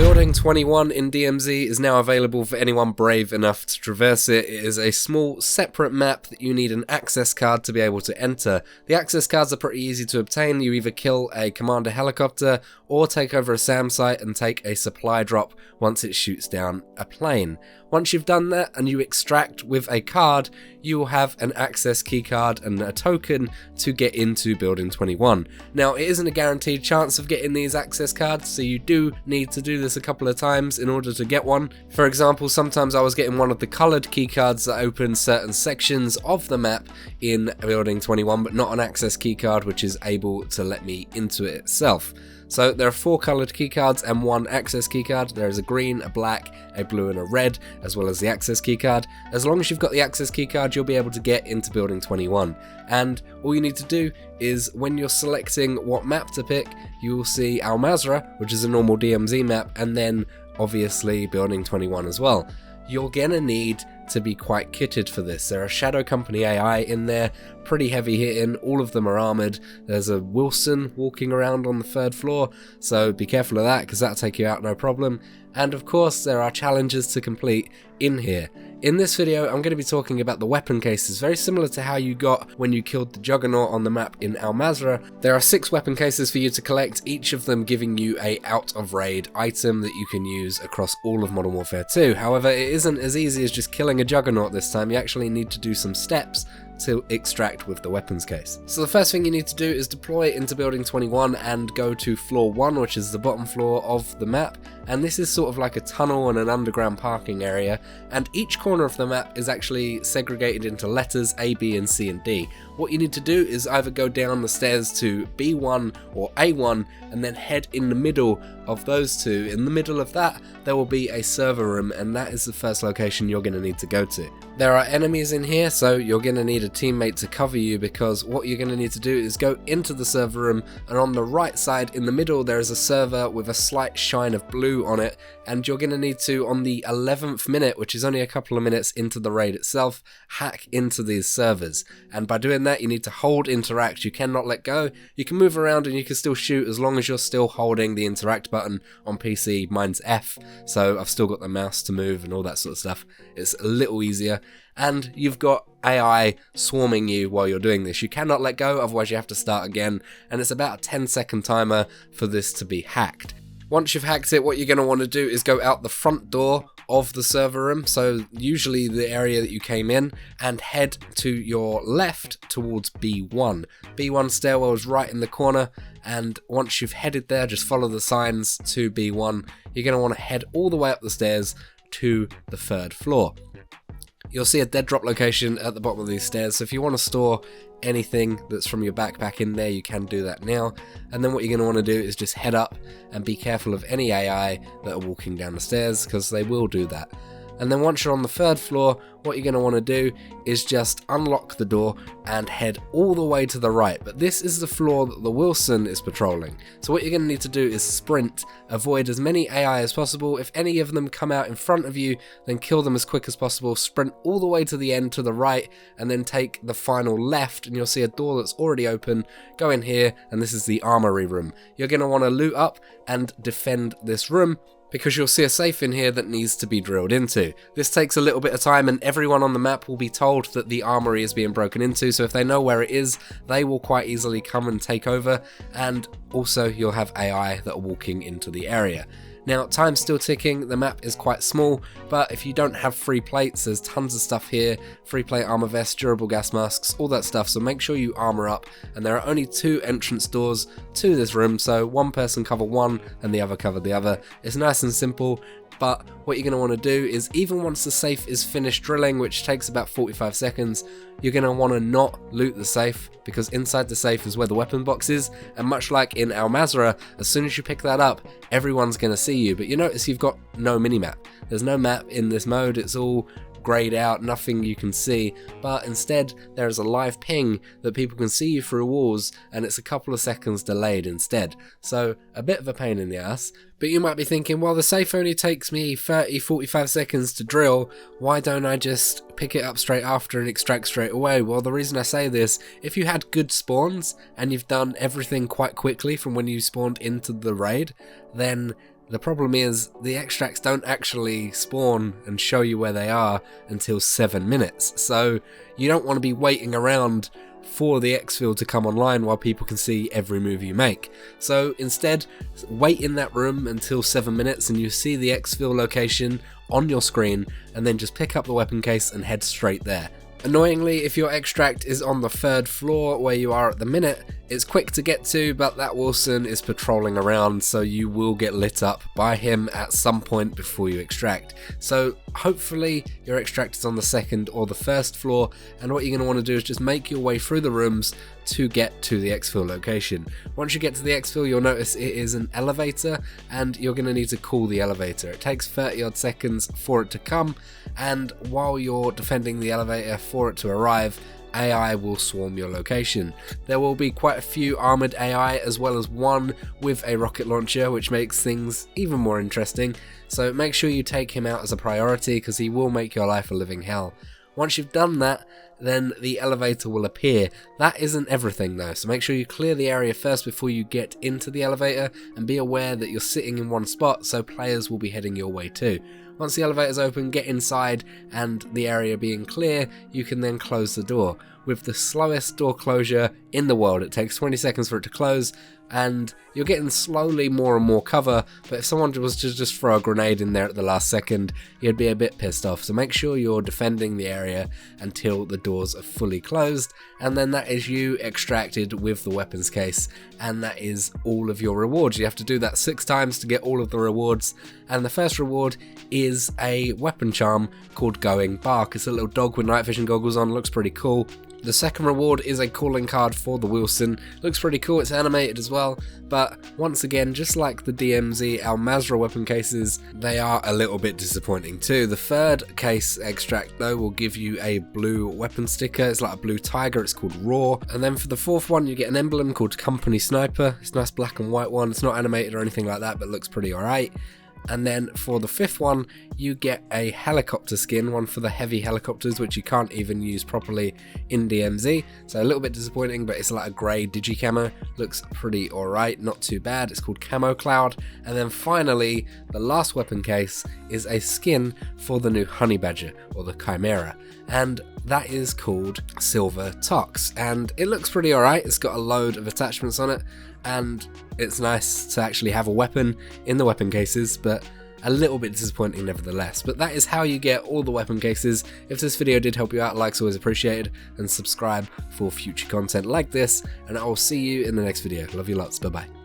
Building 21 in DMZ is now available for anyone brave enough to traverse it. It is a small separate map that you need an access card to be able to enter. The access cards are pretty easy to obtain. You either kill a commander helicopter or take over a SAM site and take a supply drop once it shoots down a plane. Once you've done that and you extract with a card, you will have an access keycard and a token to get into Building 21. Now, it isn't a guaranteed chance of getting these access cards, so you do need to do this a couple of times in order to get one. For example, sometimes I was getting one of the coloured keycards that open certain sections of the map in Building 21, but not an access keycard which is able to let me into it itself. So there are 4 coloured keycards and 1 access keycard. There is a green, a black, a blue and a red, as well as the access keycard. As long as you've got the access keycard, you'll be able to get into Building 21. And all you need to do is, when you're selecting what map to pick, you will see Al Mazrah, which is a normal DMZ map, and then obviously Building 21 as well. You're gonna need to be quite kitted for this. There are Shadow Company AI in there, pretty heavy hitting, all of them are armoured. There's a Wilson walking around on the 3rd floor, so be careful of that because that'll take you out no problem. And of course there are challenges to complete in here. In this video I'm going to be talking about the weapon cases, very similar to how you got when you killed the Juggernaut on the map in Al Mazrah. There are 6 weapon cases for you to collect, each of them giving you a out of raid item that you can use across all of Modern Warfare 2. However, it isn't as easy as just killing a Juggernaut this time. You actually need to do some steps to extract with the weapons case. So the first thing you need to do is deploy into Building 21 and go to floor 1, which is the bottom floor of the map, and this is sort of like a tunnel and an underground parking area, and each corner of the map is actually segregated into letters A, B and C and D. What you need to do is either go down the stairs to B1 or A1 and then head in the middle of those two. In the middle of that there will be a server room, and that is the first location you're going to need to go to. There are enemies in here, so you're going to need a teammate to cover you, because what you're going to need to do is go into the server room, and on the right side in the middle there is a server with a slight shine of blue on it, and you're going to need to, on the 11th minute, which is only a couple of minutes into the raid itself, hack into these servers. And by doing that you need to hold interact. You cannot let go. You can move around and you can still shoot as long as you're still holding the interact button. On PC mine's F, so I've still got the mouse to move and all that sort of stuff. It's a little easier. And you've got AI swarming you while you're doing this. You cannot let go, otherwise you have to start again, and it's about a 10-second timer for this to be hacked. Once you've hacked it, what you're going to want to do is go out the front door of the server room, so usually the area that you came in, and head to your left towards B1. B1 stairwell is right in the corner, and once you've headed there, just follow the signs to B1. You're going to want to head all the way up the stairs to the 3rd floor. You'll see a dead drop location at the bottom of these stairs, so if you want to store anything that's from your backpack in there, you can do that now. And then what you're going to want to do is just head up and be careful of any AI that are walking down the stairs, because they will do that. And then once you're on the 3rd floor, what you're going to want to do is just unlock the door and head all the way to the right. But this is the floor that the Wilson is patrolling. So what you're going to need to do is sprint, avoid as many AI as possible. If any of them come out in front of you, then kill them as quick as possible. Sprint all the way to the end to the right, and then take the final left, and you'll see a door that's already open. Go in here, and this is the armory room. You're going to want to loot up and defend this room, because you'll see a safe in here that needs to be drilled into. This takes a little bit of time, and everyone on the map will be told that the armory is being broken into, so if they know where it is, they will quite easily come and take over, and also you'll have AI that are walking into the area. Now, time's still ticking, the map is quite small, but if you don't have free plates, there's tons of stuff here, free plate armor vest, durable gas masks, all that stuff, so make sure you armor up. And there are only 2 entrance doors to this room, so one person cover one and the other cover the other. It's nice and simple. But what you're going to want to do is, even once the safe is finished drilling, which takes about 45 seconds, you're going to want to not loot the safe, because inside the safe is where the weapon box is, and much like in Al Mazrah, as soon as you pick that up, everyone's going to see you. But you notice you've got no minimap. There's no map in this mode, it's all grayed out, nothing you can see, but instead there is a live ping that people can see you through walls, and it's a couple of seconds delayed instead. So a bit of a pain in the ass. But you might be thinking, well, the safe only takes me 30-45 seconds to drill, why don't I just pick it up straight after and extract straight away? Well, the reason I say this, if you had good spawns and you've done everything quite quickly from when you spawned into the raid, then The problem is, the extracts don't actually spawn and show you where they are until 7 minutes, so you don't want to be waiting around for the exfil to come online while people can see every move you make. So instead, wait in that room until 7 minutes and you see the exfil location on your screen, and then just pick up the weapon case and head straight there. Annoyingly, if your extract is on the 3rd floor where you are at the minute, it's quick to get to, but that Wilson is patrolling around, so you will get lit up by him at some point before you extract. So hopefully your extract is on the 2nd or the 1st floor, and what you're going to want to do is just make your way through the rooms to get to the exfil location. Once you get to the exfil, you'll notice it is an elevator, and you're going to need to call the elevator. It takes 30 odd seconds for it to come, and while you're defending the elevator for it to arrive, AI will swarm your location. There will be quite a few armoured AI as well as one with a rocket launcher, which makes things even more interesting, so make sure you take him out as a priority because he will make your life a living hell. Once you've done that, then the elevator will appear. That isn't everything though, so make sure you clear the area first before you get into the elevator, and be aware that you're sitting in one spot so players will be heading your way too. Once the elevator's open, get inside, and the area being clear, you can then close the door. With the slowest door closure in the world, it takes 20 seconds for it to close, and you're getting slowly more and more cover, but if someone was to just throw a grenade in there at the last second, you'd be a bit pissed off. So make sure you're defending the area until the doors are fully closed, and then that is you extracted with the weapons case, and that is all of your rewards. You have to do that 6 times to get all of the rewards, and the first reward is a weapon charm called Going Bark. It's a little dog with night vision goggles on, looks pretty cool. The second reward is a calling card for the Wilson. Looks pretty cool, it's animated as well, but once again, just like the DMZ Al Mazrah weapon cases, they are a little bit disappointing too. The third case extract though will give you a blue weapon sticker. It's like a blue tiger, it's called Raw. And then for the fourth one, you get an emblem called Company Sniper. It's a nice black and white one. It's not animated or anything like that, but looks pretty alright. And then for the fifth one, you get a helicopter skin, one for the heavy helicopters, which you can't even use properly in DMZ. So a little bit disappointing, but it's like a grey digi-camo. Looks pretty alright, not too bad. It's called Camo Cloud. And then finally, the last weapon case is a skin for the new Honey Badger, or the Chimera. And that is called Silver Tox. And it looks pretty alright. It's got a load of attachments on it, and it's nice to actually have a weapon in the weapon cases, but a little bit disappointing nevertheless. But that is how you get all the weapon cases. If this video did help you out, likes always appreciated, and subscribe for future content like this, and I will see you in the next video. Love you lots, bye bye.